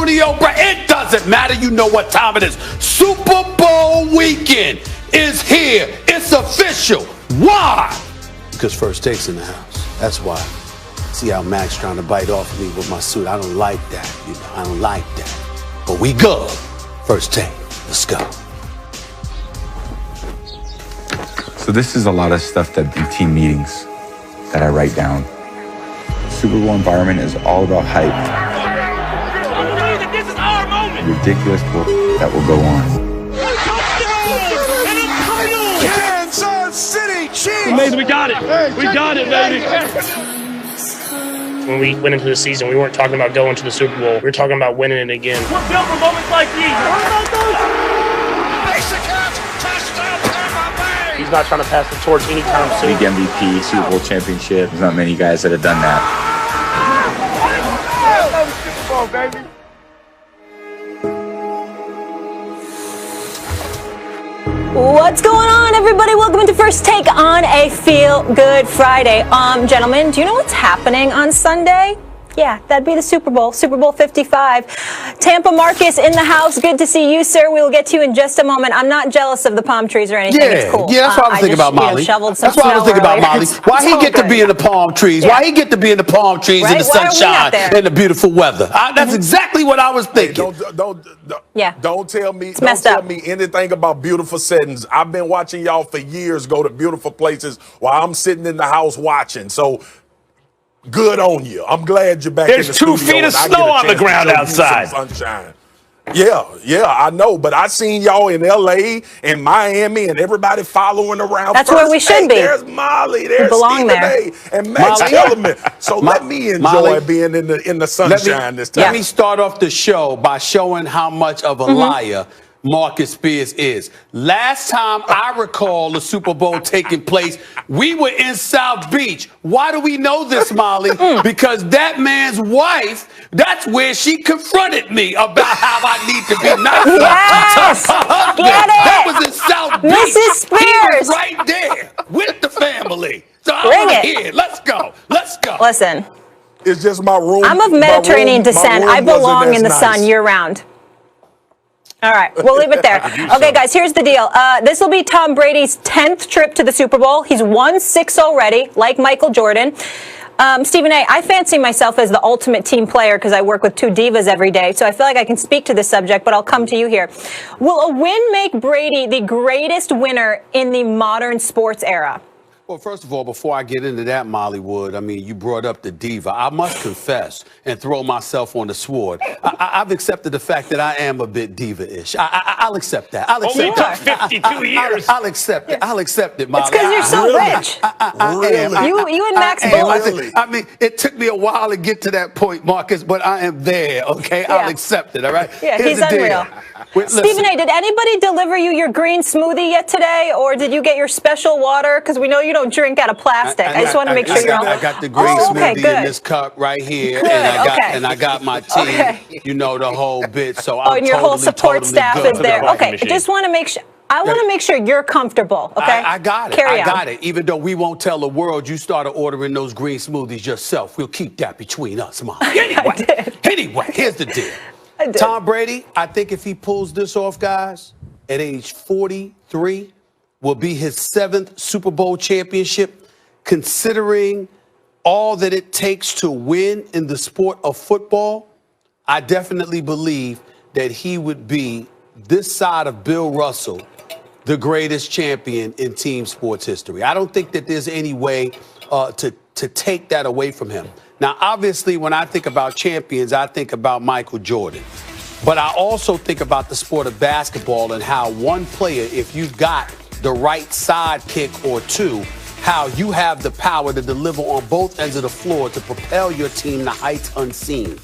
Antonio Brown. It doesn't matter. You know what time it is. Super Bowl weekend is here. It's official. Why? Because First Take's in the house. That's why. See how Max trying to bite off of me with my suit. I don't like that. You know, I don't like that. But we good. First Take. Let's go. So this is a lot of stuff that in team meetings that I write down. Super Bowl environment is all about hype. This is our moment. Ridiculous that will go on. Kansas City Chiefs. Amazing, we got it. We got it, baby. When we went into the season, we weren't talking about going to the Super Bowl. We were talking about winning it again. We're built for moments like these. He's not trying to pass the torch anytime soon. League MVP, Super Bowl championship. There's not many guys that have done that. Super Bowl, baby. What's going on, everybody? Welcome to First Take on a Feel Good Friday. Gentlemen, do you know what's happening on Sunday? Yeah, that'd be the Super Bowl, Super Bowl 55. Tampa Marcus in the house. Good to see you, sir. We will get to you in just a moment. I'm not jealous of the palm trees or anything. It's cool. Yeah, that's what I was thinking about Molly. That's what I was thinking about Molly. Why he get to be in the palm trees? Why he get to be in the palm trees in the sunshine and the beautiful weather? That's exactly what I was thinking. Don't tell me anything about beautiful settings. I've been watching y'all for years go to beautiful places while I'm sitting in the house watching. So good on you. I'm glad you're back in the studio. There's 2 feet of snow on the ground outside. Sunshine. Yeah, I know. But I seen y'all in L.A. and Miami and everybody following around. That's where we should be. There's Molly. There's Stephen A. and Max Kellerman. So let me enjoy being in the sunshine this time. Let me start off the show by showing how much of a liar Marcus Spears is. Last time I recall the Super Bowl taking place, we were in South Beach. Why do we know this, Molly? Because that man's wife, that's where she confronted me about how I need to be nice to her husband. That was in South Beach. Mrs. Spears. He was right there with the family. So I'm here. Let's go. Let's go. Listen. It's just my room. I'm of Mediterranean descent. I belong in the sun year round. All right, we'll leave it there. Okay, guys, here's the deal. This will be Tom Brady's 10th trip to the Super Bowl. He's won 6 already, like Michael Jordan. Stephen A., I fancy myself as the ultimate team player because I work with 2 divas every day, so I feel like I can speak to this subject, but I'll come to you here. Will a win make Brady the greatest winner in the modern sports era? Well, first of all, before I get into that, Molly Wood, I mean, you brought up the diva. I must confess and throw myself on the sword. I've accepted the fact that I am a bit diva-ish. I'll accept that. I'll accept that. 52 years. I'll accept it. I'll accept it, Molly. It's because you're so rich. You and Max both. I mean, it took me a while to get to that point, Marcus, but I am there, okay? I'll accept it, all right? Yeah, he's unreal. Stephen A., did anybody deliver you your green smoothie yet today, or did you get your special water? Because we know you don't drink out of plastic. I just want to make sure you're all... I got the green smoothie in this cup right here, and I got my tea, you know, the whole bit. So I'm and your whole support staff good. is there. Okay, just want to make sure... I want to make sure you're comfortable, okay? I got it. Carry on. I got it. Even though we won't tell the world, you started ordering those green smoothies yourself. We'll keep that between us, Mom. Anyway, here's the deal. Tom Brady, I think if he pulls this off, guys, at age 43, will be his 7th Super Bowl championship, considering all that it takes to win in the sport of football. I definitely believe that he would be, this side of Bill Russell, the greatest champion in team sports history. I don't think that there's any way to take that away from him. Now, obviously, when I think about champions, I think about Michael Jordan. But I also think about the sport of basketball and how one player, if you've got the right sidekick or two, how you have the power to deliver on both ends of the floor to propel your team to heights unseen.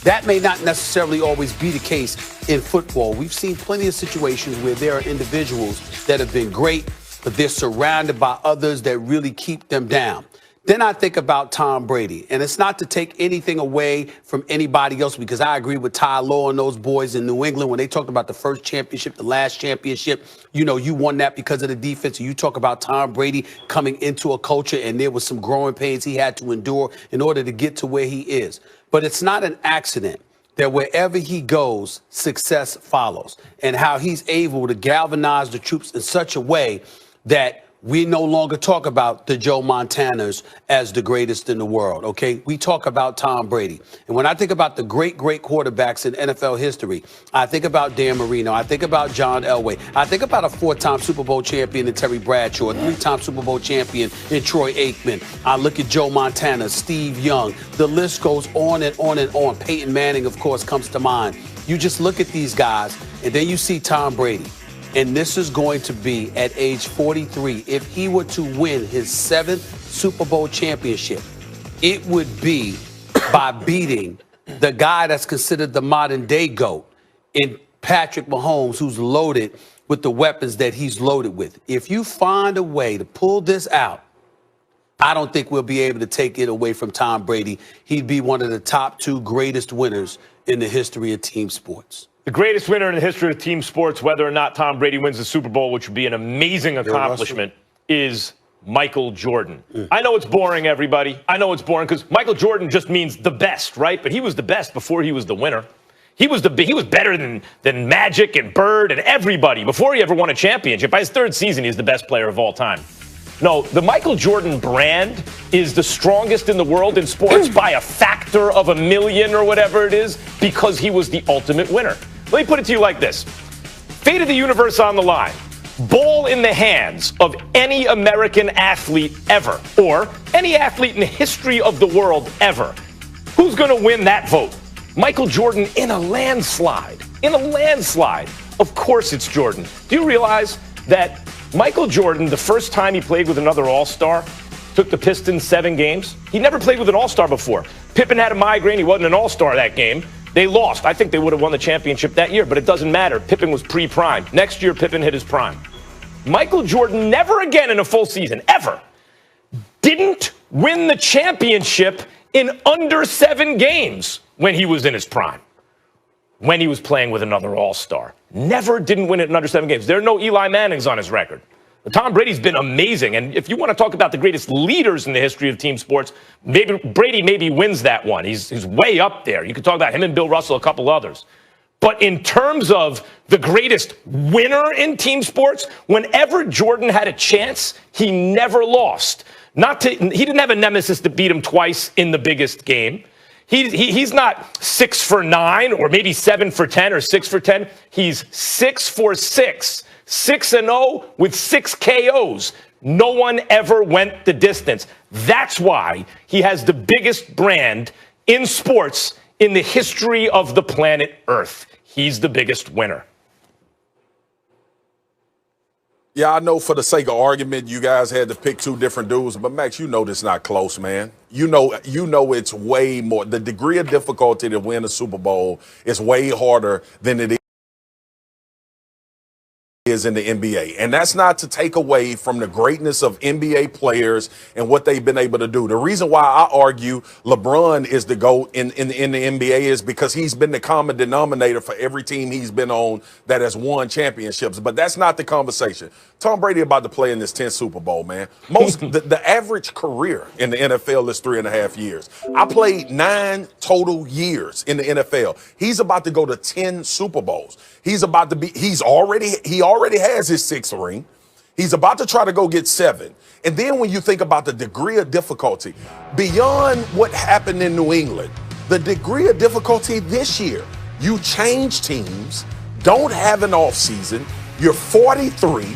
That may not necessarily always be the case in football. We've seen plenty of situations where there are individuals that have been great, but they're surrounded by others that really keep them down. Then I think about Tom Brady, and it's not to take anything away from anybody else, because I agree with Ty Law and those boys in New England when they talked about the first championship, the last championship. You know, you won that because of the defense. You talk about Tom Brady coming into a culture, and there was some growing pains he had to endure in order to get to where he is. But it's not an accident that wherever he goes, success follows, and how he's able to galvanize the troops in such a way that we no longer talk about the Joe Montanas as the greatest in the world, okay? We talk about Tom Brady. And when I think about the great quarterbacks in NFL history, I think about Dan Marino. I think about John Elway. I think about a 4-time Super Bowl champion in Terry Bradshaw, a 3-time Super Bowl champion in Troy Aikman. I look at Joe Montana, Steve Young. The list goes on and on and on. Peyton Manning, of course, comes to mind. You just look at these guys, and then you see Tom Brady. And this is going to be at age 43. If he were to win his 7th Super Bowl championship, it would be by beating the guy that's considered the modern day GOAT in Patrick Mahomes, who's loaded with the weapons that he's loaded with. If you find a way to pull this out, I don't think we'll be able to take it away from Tom Brady. He'd be one of the top 2 greatest winners in the history of team sports. The greatest winner in the history of team sports, whether or not Tom Brady wins the Super Bowl, which would be an amazing accomplishment, is Michael Jordan. I know it's boring, everybody. I know it's boring because Michael Jordan just means the best, right? But he was the best before he was the winner. He was better than Magic and Bird and everybody before he ever won a championship. By his 3rd season, he's the best player of all time. No, the Michael Jordan brand is the strongest in the world in sports by a factor of 1,000,000 or whatever it is because he was the ultimate winner. Let me put it to you like this. Fate of the universe on the line. Ball in the hands of any American athlete ever, or any athlete in the history of the world ever. Who's going to win that vote? Michael Jordan in a landslide. In a landslide. Of course it's Jordan. Do you realize that Michael Jordan, the first time he played with another All-Star, took the Pistons 7 games? He never played with an All-Star before. Pippen had a migraine. He wasn't an All-Star that game. They lost. I think they would have won the championship that year, but it doesn't matter. Pippen was pre-prime. Next year, Pippen hit his prime. Michael Jordan never again in a full season, ever, didn't win the championship in under 7 games when he was in his prime, when he was playing with another All-Star. Never didn't win it in under 7 games. There are no Eli Mannings on his record. Tom Brady's been amazing. And if you want to talk about the greatest leaders in the history of team sports, maybe Brady wins that one. He's way up there. You could talk about him and Bill Russell, a couple others. But in terms of the greatest winner in team sports, whenever Jordan had a chance, he never lost. He didn't have a nemesis to beat him twice in the biggest game. He's not 6 for 9 or maybe 7 for 10 or 6 for 10. He's 6 for 6. 6-0 with 6 KOs. No one ever went the distance. That's why he has the biggest brand in sports in the history of the planet Earth. He's the biggest winner. Yeah, I know for the sake of argument, you guys had to pick 2 different dudes, but Max, you know this is not close, man. You know it's way more. The degree of difficulty to win a Super Bowl is way harder than it is in the NBA. And that's not to take away from the greatness of NBA players and what they've been able to do. The reason why I argue LeBron is the GOAT in the NBA is because he's been the common denominator for every team he's been on that has won championships. But that's not the conversation. Tom Brady about to play in this 10th Super Bowl, man. The average career in the NFL is 3.5 years. I played 9 total years in the NFL. He's about to go to 10 Super Bowls. He already has his 6th ring. He's about to try to go get 7. And then when you think about the degree of difficulty, beyond what happened in New England, the degree of difficulty this year, you change teams, don't have an offseason, you're 43,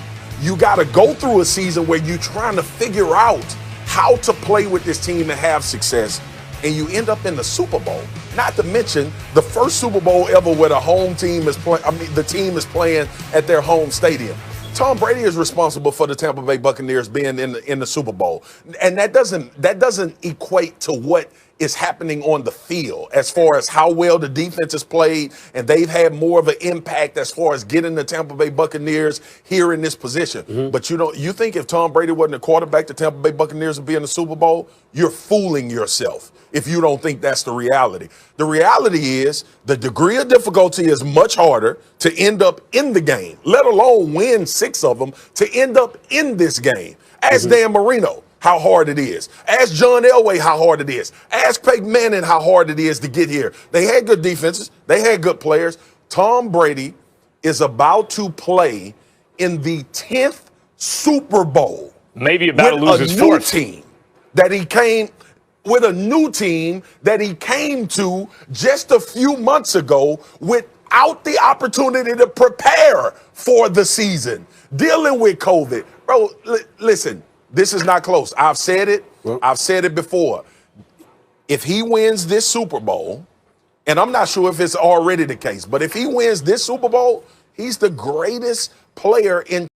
you got to go through a season where you're trying to figure out how to play with this team and have success, and you end up in the Super Bowl. Not to mention the first Super Bowl ever where the home team is playing. The team is playing at their home stadium. Tom Brady is responsible for the Tampa Bay Buccaneers being in the Super Bowl, and that doesn't equate to what is happening on the field as far as how well the defense has played, and they've had more of an impact as far as getting the Tampa Bay Buccaneers here in this position. Mm-hmm. But you think if Tom Brady wasn't a quarterback, the Tampa Bay Buccaneers would be in the Super Bowl? You're fooling yourself if you don't think that's the reality. The reality is the degree of difficulty is much harder to end up in the game, let alone win 6 of them, to end up in this game. Ask Dan Marino. how hard it is. Ask John Elway how hard it is. Ask Peyton Manning how hard it is to get here. They had good defenses. They had good players. Tom Brady is about to play in the 10th Super Bowl. Maybe about to lose his fourth team that he came with a new team that he came to just a few months ago without the opportunity to prepare for the season, dealing with COVID. Bro, listen, this is not close. I've said it. I've said it before. If he wins this Super Bowl, and I'm not sure if it's already the case, but if he wins this Super Bowl, he's the greatest player in